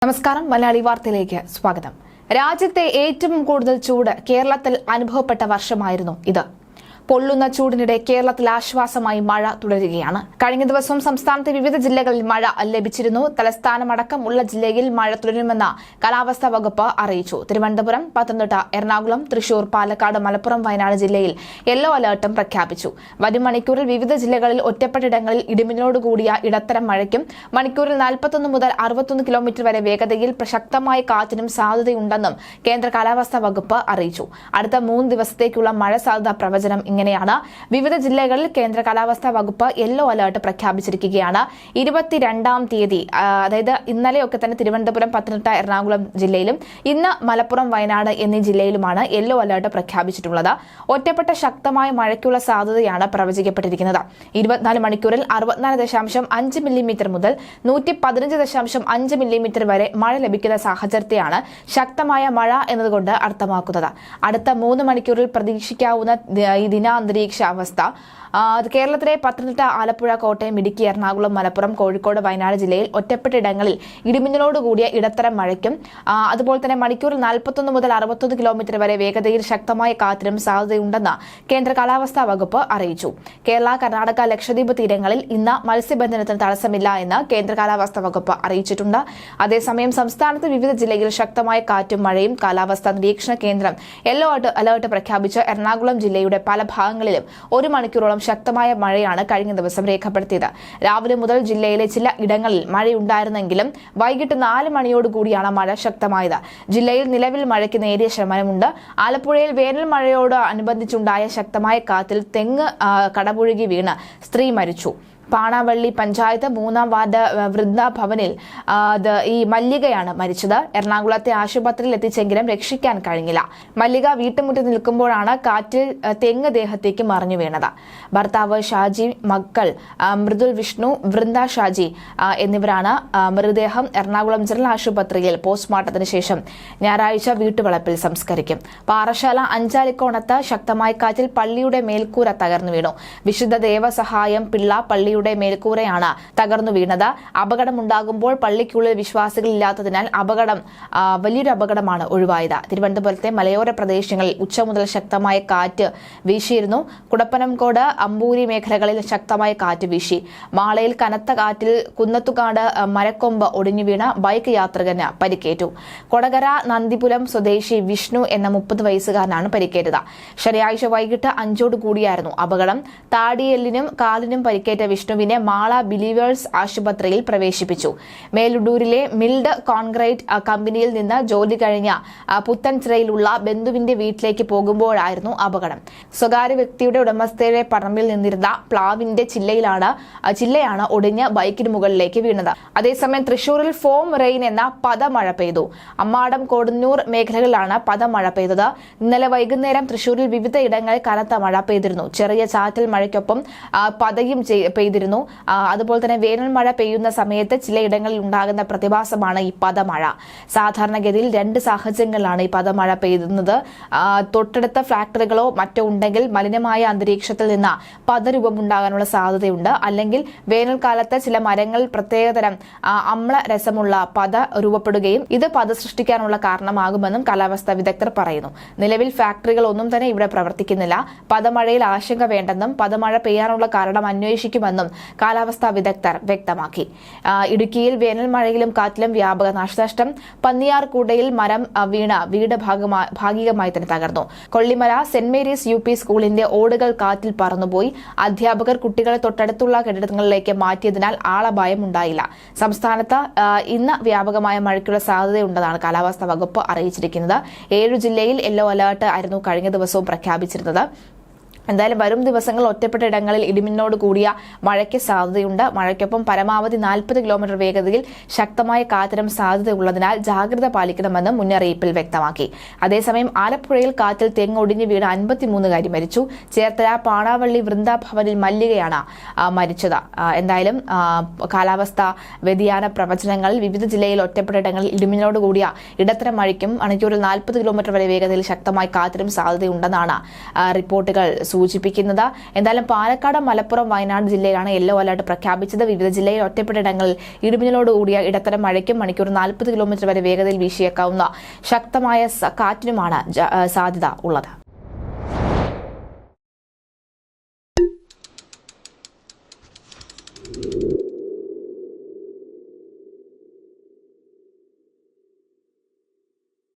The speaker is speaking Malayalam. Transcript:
നമസ്കാരം. മലയാളി വാർത്തയിലേക്ക് സ്വാഗതം. രാജ്യത്തെ ഏറ്റവും കൂടുതൽ ചൂട് കേരളത്തിൽ അനുഭവപ്പെട്ട വർഷമായിരുന്നു ഇത്. പൊള്ളുന്ന ചൂടിനിടെ കേരളത്തിൽ ആശ്വാസമായി മഴ തുടരുകയാണ്. കഴിഞ്ഞ ദിവസം സംസ്ഥാനത്തെ വിവിധ ജില്ലകളിൽ മഴ ലഭിച്ചിരുന്നു. തലസ്ഥാനമടക്കം ഉള്ള ജില്ലയിൽ മഴ തുടരുമെന്ന് കാലാവസ്ഥാ വകുപ്പ് അറിയിച്ചു. തിരുവനന്തപുരം, പത്തനംതിട്ട, എറണാകുളം, തൃശൂർ, പാലക്കാട്, മലപ്പുറം, വയനാട് ജില്ലയിൽ യെല്ലോ അലർട്ടും പ്രഖ്യാപിച്ചു. വരും മണിക്കൂറിൽ വിവിധ ജില്ലകളിൽ ഒറ്റപ്പെട്ടയിടങ്ങളിൽ ഇടിമിന്നലോടുകൂടിയ ഇടത്തരം മഴയ്ക്കും മണിക്കൂറിൽ 41 മുതൽ 61 കിലോമീറ്റർ വരെ വേഗതയിൽ ശക്തമായ കാറ്റിനും സാധ്യതയുണ്ടെന്നും കേന്ദ്ര കാലാവസ്ഥാ വകുപ്പ് അറിയിച്ചു. അടുത്ത 3 ദിവസത്തേക്കുള്ള മഴ സാധ്യതാ പ്രവചനം ഇങ്ങനെയാണ്. വിവിധ ജില്ലകളിൽ കേന്ദ്ര കാലാവസ്ഥാ വകുപ്പ് യെല്ലോ അലർട്ട് പ്രഖ്യാപിച്ചിരിക്കുകയാണ്. 22-ാം തീയതി, അതായത് ഇന്നലെയൊക്കെ തന്നെ തിരുവനന്തപുരം, പത്തനംതിട്ട, എറണാകുളം ജില്ലയിലും ഇന്ന് മലപ്പുറം, വയനാട് എന്നീ ജില്ലയിലുമാണ് യെല്ലോ അലർട്ട് പ്രഖ്യാപിച്ചിട്ടുള്ളത്. ഒറ്റപ്പെട്ട ശക്തമായ മഴയ്ക്കുള്ള സാധ്യതയാണ് പ്രവചിക്കപ്പെട്ടിരിക്കുന്നത്. 24 മണിക്കൂറിൽ 64.5 മില്ലിമീറ്റർ മുതൽ 115.5 മില്ലിമീറ്റർ വരെ മഴ ലഭിക്കുന്ന സാഹചര്യത്തെയാണ് ശക്തമായ മഴ എന്നതുകൊണ്ട് അർത്ഥമാക്കുന്നത്. അടുത്ത 3 മണിക്കൂറിൽ പ്രതീക്ഷിക്കാവുന്ന ദിനാന്തരീക്ഷ അവസ്ഥ കേരളത്തിലെ പത്തനംതിട്ട, ആലപ്പുഴ, കോട്ടയം, ഇടുക്കി, എറണാകുളം, മലപ്പുറം, കോഴിക്കോട്, വയനാട് ജില്ലയിൽ ഒറ്റപ്പെട്ടയിടങ്ങളിൽ ഇടിമിന്നലോടുകൂടിയ ഇടത്തരം മഴയ്ക്കും അതുപോലെ തന്നെ മണിക്കൂറിൽ 41 മുതൽ 61 കിലോമീറ്റർ വരെ വേഗതയിൽ ശക്തമായ കാറ്റിനും സാധ്യതയുണ്ടെന്ന് കേന്ദ്ര കാലാവസ്ഥാ വകുപ്പ് അറിയിച്ചു. കേരള, കർണാടക, ലക്ഷദ്വീപ് തീരങ്ങളിൽ ഇന്ന് മത്സ്യബന്ധനത്തിന് തടസ്സമില്ല എന്ന് കേന്ദ്ര കാലാവസ്ഥാ വകുപ്പ് അറിയിച്ചിട്ടുണ്ട്. അതേസമയം സംസ്ഥാനത്ത് വിവിധ ജില്ലയിൽ ശക്തമായ കാറ്റും മഴയും കാലാവസ്ഥാ നിരീക്ഷണ കേന്ദ്രം യെല്ലോ അലർട്ട് പ്രഖ്യാപിച്ച് എറണാകുളം ജില്ലയുടെ പല ഭാഗങ്ങളിലും 1 മണിക്കൂറോളം ശക്തമായ മഴയാണ് കഴിഞ്ഞ ദിവസം രേഖപ്പെടുത്തിയത്. രാവിലെ മുതൽ ജില്ലയിലെ ചില ഇടങ്ങളിൽ മഴയുണ്ടായിരുന്നെങ്കിലും വൈകിട്ട് 4 മണിയോടുകൂടിയാണ് മഴ ശക്തമായത്. ജില്ലയിൽ നിലവിൽ മഴയ്ക്ക് നേരിയ ശമനമുണ്ട്. ആലപ്പുഴയിൽ വേനൽ മഴയോട് അനുബന്ധിച്ചുണ്ടായ ശക്തമായ കാറ്റിൽ തെങ്ങ് കടപുഴകി വീണ് സ്ത്രീ മരിച്ചു. പാണാവള്ളി പഞ്ചായത്ത് 3-ാം വാർഡ് വൃന്ദാഭവനിൽ ഈ മല്ലികയാണ് മരിച്ചത്. എറണാകുളത്തെ ആശുപത്രിയിൽ എത്തിച്ചെങ്കിലും രക്ഷിക്കാൻ കഴിഞ്ഞില്ല. മല്ലിക വീട്ടുമുറ്റത്ത് നിൽക്കുമ്പോഴാണ് കാറ്റിൽ തെങ്ങ് ദേഹത്തേക്ക് മറിഞ്ഞു വീണത്. ഭർത്താവ് ഷാജി, മക്കൾ മൃദുൽ, വിഷ്ണു, വൃന്ദ ഷാജി എന്നിവരാണ് മൃതദേഹം എറണാകുളം ജനറൽ ആശുപത്രിയിൽ പോസ്റ്റ്മോർട്ടത്തിന് ശേഷം ഞായറാഴ്ച വീട്ടുവളപ്പിൽ സംസ്കരിക്കും. പാറശാല അഞ്ചാലിക്കോണത്ത് ശക്തമായ കാറ്റിൽ പള്ളിയുടെ മേൽക്കൂര തകർന്നു വീണു. വിശുദ്ധ ദേവസഹായം പിള്ള പള്ളിയുടെ മേൽക്കൂരയാണ് തകർന്നു വീണത്. അപകടമുണ്ടാകുമ്പോൾ പള്ളിക്കുള്ളിൽ വിശ്വാസികളില്ലാത്തതിനാൽ വലിയൊരു അപകടമാണ് ഒഴിവായത്. തിരുവനന്തപുരത്തെ മലയോര പ്രദേശങ്ങളിൽ ഉച്ച മുതൽ ശക്തമായ കാറ്റ് വീശിയിരുന്നു. കുടപ്പനംകോട്, അമ്പൂരി മേഖലകളിൽ ശക്തമായ കാറ്റ് വീശി. മാളയിൽ കനത്ത കാറ്റിൽ കുന്നത്തുകാട് മരക്കൊമ്പ് ഒടിഞ്ഞു വീണ ബൈക്ക് യാത്രികന് പരിക്കേറ്റു. കൊടകര നന്ദിപുരം സ്വദേശി വിഷ്ണു എന്ന 30 വയസ്സുകാരനാണ് പരിക്കേറ്റത്. ശനിയാഴ്ച വൈകിട്ട് 5 അപകടം. താടിയെല്ലിനും കാലിനും പരിക്കേറ്റ വിഷ്ണുവിനെ മാള ബിലീവേഴ്സ് ആശുപത്രിയിൽ പ്രവേശിപ്പിച്ചു. മേലുഡൂരിലെ മിൽഡ് കോൺക്രീറ്റ് കമ്പനിയിൽ നിന്ന് ജോലി കഴിഞ്ഞ പുത്തൻചിറയിലുള്ള ബന്ധുവിന്റെ വീട്ടിലേക്ക് പോകുമ്പോഴായിരുന്നു അപകടം. സ്വകാര്യ വ്യക്തിയുടെ ഉടമസ്ഥയുടെ പറമ്പിൽ നിന്നിരുന്ന പ്ലാവിന്റെ ചില്ലയാണ് ഒടിഞ്ഞ് ബൈക്കിന് മുകളിലേക്ക് വീണത്. അതേസമയം തൃശൂരിൽ ഫോം റെയിൻ എന്ന പദമഴ പെയ്തു. അമ്മാടം, കൊടുന്നൂർ മേഖലകളിലാണ് പദമഴ പെയ്തത്. ഇന്നലെ വൈകുന്നേരം തൃശൂരിൽ വിവിധ ഇടങ്ങളിൽ കനത്ത മഴ പെയ്തിരുന്നു. ചെറിയ ചാറ്റൽ മഴയ്ക്കൊപ്പം പതയും പെയ്തിരുന്നു. അതുപോലെ തന്നെ വേനൽ മഴ പെയ്യുന്ന സമയത്ത് ചിലയിടങ്ങളിൽ ഉണ്ടാകുന്ന പ്രതിഭാസമാണ് ഈ പദമഴ. സാധാരണഗതിയിൽ 2 സാഹചര്യങ്ങളിലാണ് ഈ പദമഴ പെയ്യുന്നത്. തൊട്ടടുത്ത ഫാക്ടറികളോ മറ്റോ ഉണ്ടെങ്കിൽ മലിനമായ അന്തരീക്ഷത്തിൽ നിന്ന് പദരൂപം ഉണ്ടാകാനുള്ള സാധ്യതയുണ്ട്. അല്ലെങ്കിൽ വേനൽക്കാലത്ത് ചില മരങ്ങളിൽ പ്രത്യേകതരം അമ്ലരസമുള്ള പദ രൂപപ്പെടുകയും ഇത് പദ സൃഷ്ടിക്കാനുള്ള കാരണമാകുമെന്നും കാലാവസ്ഥാ വിദഗ്ധർ പറയുന്നു. നിലവിൽ ഫാക്ടറികൾ ഒന്നും തന്നെ ഇവിടെ പ്രവർത്തിക്കുന്നില്ല. പദമഴയിൽ ആശങ്ക വേണ്ടെന്നും പദമഴ പെയ്യാനുള്ള കാരണം അന്വേഷിക്കുമെന്നും കാലാവസ്ഥാ വിദഗ്ധർ വ്യക്തമാക്കി. ഇടുക്കിയിൽ വേനൽ മഴയിലും കാറ്റിലും വ്യാപക നാശനഷ്ടം. പന്നിയാർകൂടയിൽ മരം വീണ വീട് ഭാഗികമായി തന്നെ തകർന്നു. കൊള്ളിമല സെന്റ് മേരീസ് UP സ്കൂളിന്റെ ഓടുകൾ കാറ്റിൽ പറന്നുപോയി. അധ്യാപകർ കുട്ടികളെ തൊട്ടടുത്തുള്ള കെട്ടിടങ്ങളിലേക്ക് മാറ്റിയതിനാൽ ആളപായം ഉണ്ടായില്ല. സംസ്ഥാനത്ത് ഇന്ന് വ്യാപകമായ മഴയ്ക്കുള്ള സാധ്യതയുണ്ടെന്നാണ് കാലാവസ്ഥാ വകുപ്പ് അറിയിച്ചിരിക്കുന്നത്. 7 ജില്ലയിൽ യെല്ലോ അലർട്ട് ആയിരുന്നു കഴിഞ്ഞ ദിവസവും പ്രഖ്യാപിച്ചിരുന്നത്. എന്തായാലും വരും ദിവസങ്ങളിൽ ഒറ്റപ്പെട്ട ഇടങ്ങളിൽ ഇടിമിന്നോട് കൂടിയ മഴയ്ക്ക് സാധ്യതയുണ്ട്. മഴയ്ക്കൊപ്പം പരമാവധി 40 കിലോമീറ്റർ വേഗതയിൽ ശക്തമായ കാറ്റിനും സാധ്യതയുള്ളതിനാൽ ജാഗ്രത പാലിക്കണമെന്ന് മുന്നറിയിപ്പിൽ വ്യക്തമാക്കി. അതേസമയം ആലപ്പുഴയിൽ കാറ്റിൽ തെങ്ങൊടിഞ്ഞു വീണ് 53 മരിച്ചു. ചേർത്തല പാണാവള്ളി വൃന്ദാഭവനിൽ മല്ലികയാണ് മരിച്ചത്. എന്തായാലും കാലാവസ്ഥാ വ്യതിയാന പ്രവചനങ്ങളിൽ വിവിധ ജില്ലയിൽ ഒറ്റപ്പെട്ട ഇടങ്ങളിൽ ഇടിമിന്നലോട് കൂടിയ ഇടത്തരം മഴയ്ക്കും മണിക്കൂറിൽ 40 കിലോമീറ്റർ വരെ വേഗതയിൽ ശക്തമായ കാറ്റിനും സാധ്യതയുണ്ടെന്നാണ് റിപ്പോർട്ടുകൾ സൂചിപ്പിക്കുന്നത്. എന്തായാലും പാലക്കാട്, മലപ്പുറം, വയനാട് ജില്ലയിലാണ് യെല്ലോ അലർട്ട് പ്രഖ്യാപിച്ചത്. വിവിധ ജില്ലയിൽ ഒറ്റപ്പെട്ടയിടങ്ങളിൽ ഇടിമിന്നലോട് കൂടിയ ഇടത്തരം മഴയ്ക്കും മണിക്കൂർ 40 കിലോമീറ്റർ വരെ വേഗതയിൽ വീശിയേക്കാവുന്ന ശക്തമായ കാറ്റിനുമാണ് സാധ്യത ഉള്ളത്.